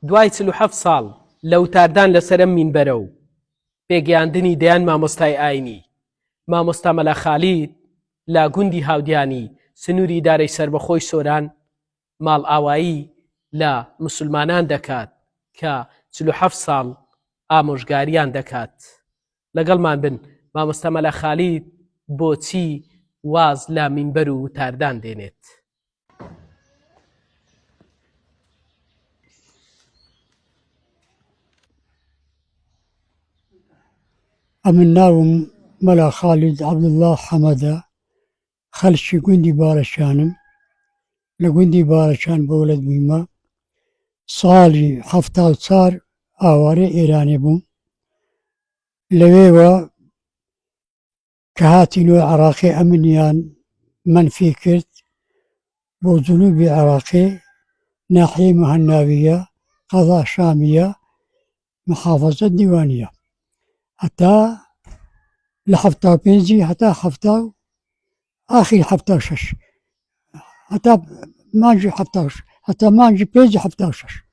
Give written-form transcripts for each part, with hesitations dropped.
دوای 47 ساڵ لەو تاردان لەسەرم مینبەرە و پێگەیاندنی دەیان مامۆستای ئاینی مامۆستا مەلا خالید لا گوندی هاودیانی سنووری ئیدارەی سربەخۆی سۆران ماڵ ئاوایی لە موسڵمانان دەکات کە 47 ساڵ ئامۆژگاریان دەکات. لەگەڵمان بن مامۆستا مەلا خالید بۆچی واز لە مینبەر و تاردان دێنێت. ئەمن ناوم مەلا خالید عەبدوڵڵا حەمەدە، خەڵکی گوندی بارەشانم. لە گوندی بارەشان بەولەد بوویمە. ساڵی 74 ئاوارەی ئێرانێ بووم. لەوێوە کە هاتینەوە عێراقی ئەمنیان منفی کرد بۆ جنوبی عێراقێ، ناحیەی مەهەناویە، قەزا شامیە، محافەزەت دیوانیە، هەتا لە 75 هەتا ئاخری 76 هەتا مانجی 76 هەتا مانجی 5 76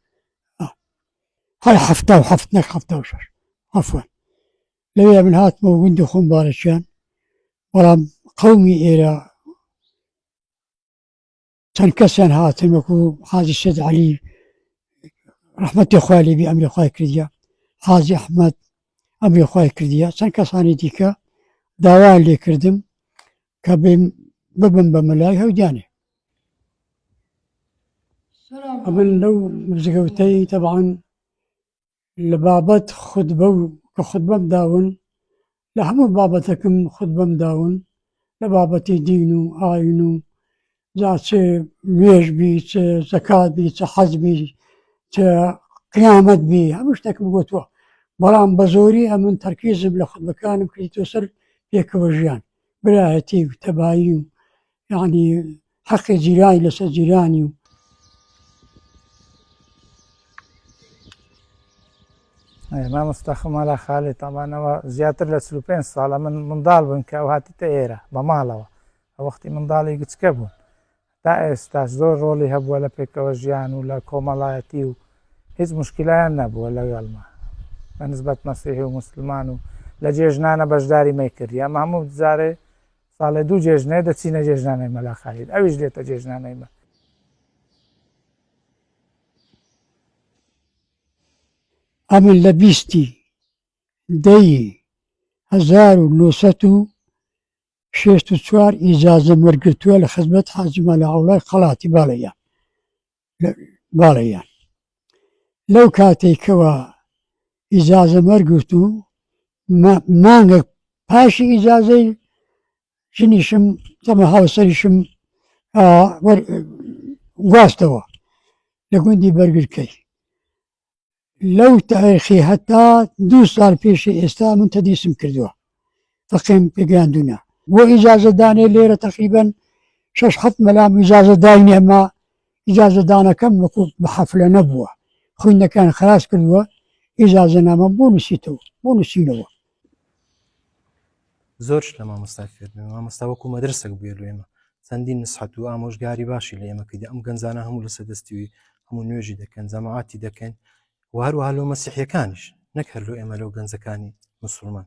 هەر 77 نەک 76 عەفوەن. لەوێ من هاتمەوە گوندی خۆم بارەچیان، بەڵام قەومی ئێرە چەند کەسیان هاتن وەکو حاجی سید عەلی ڕەحمەتی خوای لێبی ئەمری خوای کردیە، حاجی ئەحمەد ئەمری خوای کردیە، چەند کەسانی دیکە داوایان لێ کردم کە ببم بە مەلای هەودیانێ. ئەمن لەو مزگەوتەی تەبعەن لە بابەت خوتبە و کە خوتبەم داون، لە هەموو بابەتێکم خوتبەم داون، لە بابەتی دین و ئاین و جا چێ نوێژ بی، چێ زەکات بی، چێ حەج بی، چێ قیامەت بی، هەموو شتێکم گوتووە. بەڵام بە زۆری ئەمن تەرکیزم لە خوتبەکانم کردیتەوە سەر پێکەوە ژیان، برایەتی و تەبایی و یعنی حەقی جیرانی لەسەر جیرانی و مامۆستا مەلا خالید تەمانەوە زیاتر لە 45 ساڵە من منداڵ بوون کە ئەو هاتیتە ئێرە بە ماڵەوە، وەختی منداڵی گچکە بوون. تا ئێستاش زۆر ڕۆڵی هەبووە لە پێکەوە ژیان و لە کۆمەڵایەتی و هیچ مشکلایان نەبووە لەگەڵما بە نسبەت مەسیحی و موسڵمان و لە جێژنانە بەشداری مەیکردی. ئەمە هەموو جارێ ساڵێ 2 جێژنێ دەچینە جێژنانەی مەلا خالید، ئەویش دێتە جێژنانەی مە. ئەمن لە 20 دەی 1964 ئیجازەم وەرگرتووە لە خزمەت حاجی مەلا عەوڵای خەڵاتی باڵەیان. لەو کاتێکەوە ئیجازەم وەرگرتووم، مانگە پاشی ئیجازەی ژنیشم تەمە هاوسەریشم گواستەوە لە گوندی بەرگرکەی. لەو تاریخی هەتا 2 ساڵ پێشی ئێستا من تەدیسم کردووە، فەقێم پێگەیاندوونە بۆ ئیجازەدانێ لێرە تەقریبەن 6-7 مەلام ئیجازە داینێ، ئەمە ئیجازەدانەکەم وەکو بە حەفلە نەبووە، خوێندنەکان خلاص کردووە، ئیجازەنامەم بۆ نووسینەوە. زۆر لە مامۆستا فێربووین، مامۆستا وەکو مەدرسەک بووە لە ئێمە، چەندین نسحەت و ئامۆژگاری باشی لە ئێمە کردی. ئەم گەنجانە هەموو لەسەر دەستیوی هەموو نوێژی دەکەن، جەماعاتی دەکەن و هەروەها لەو مەسیحیەکانیش، نەک هەر لەو ئێمە لەو گەنجەکانی موسڵمان.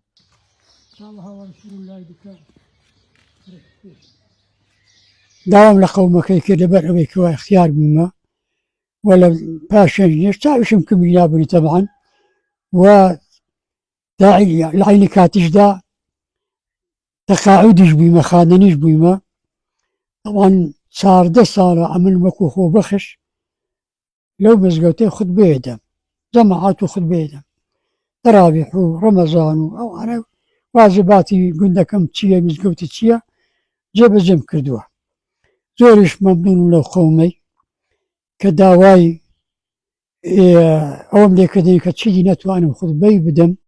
داوام لە قەومەکەی کرد لەبەر ئەوەی کەوا اختیار بوویمە و لە پاشێنش چاویشم کردبووی نابوونی تەبعەن، و لە عینی کاتیشدا تەقاعودیش بوویمە، خاندنیش بوویمە. تەبعەن 14 ساڵە ئەمن وەکو خۆبەخش لەو مزگەوتەی خوتبەیە دەم، جەماعات و خوتبەیە دەم، تەراویح و ڕەمەزان و ئەوانە واجباتی گوندەکەم چییە، مزگەوتی چییە، جێبەجێم کردووە. زۆریش مەمنوونم لەو قەومەی کە داوای ئەوەم لێکردین کە چیدی نەتوانم خوتبەی بدەم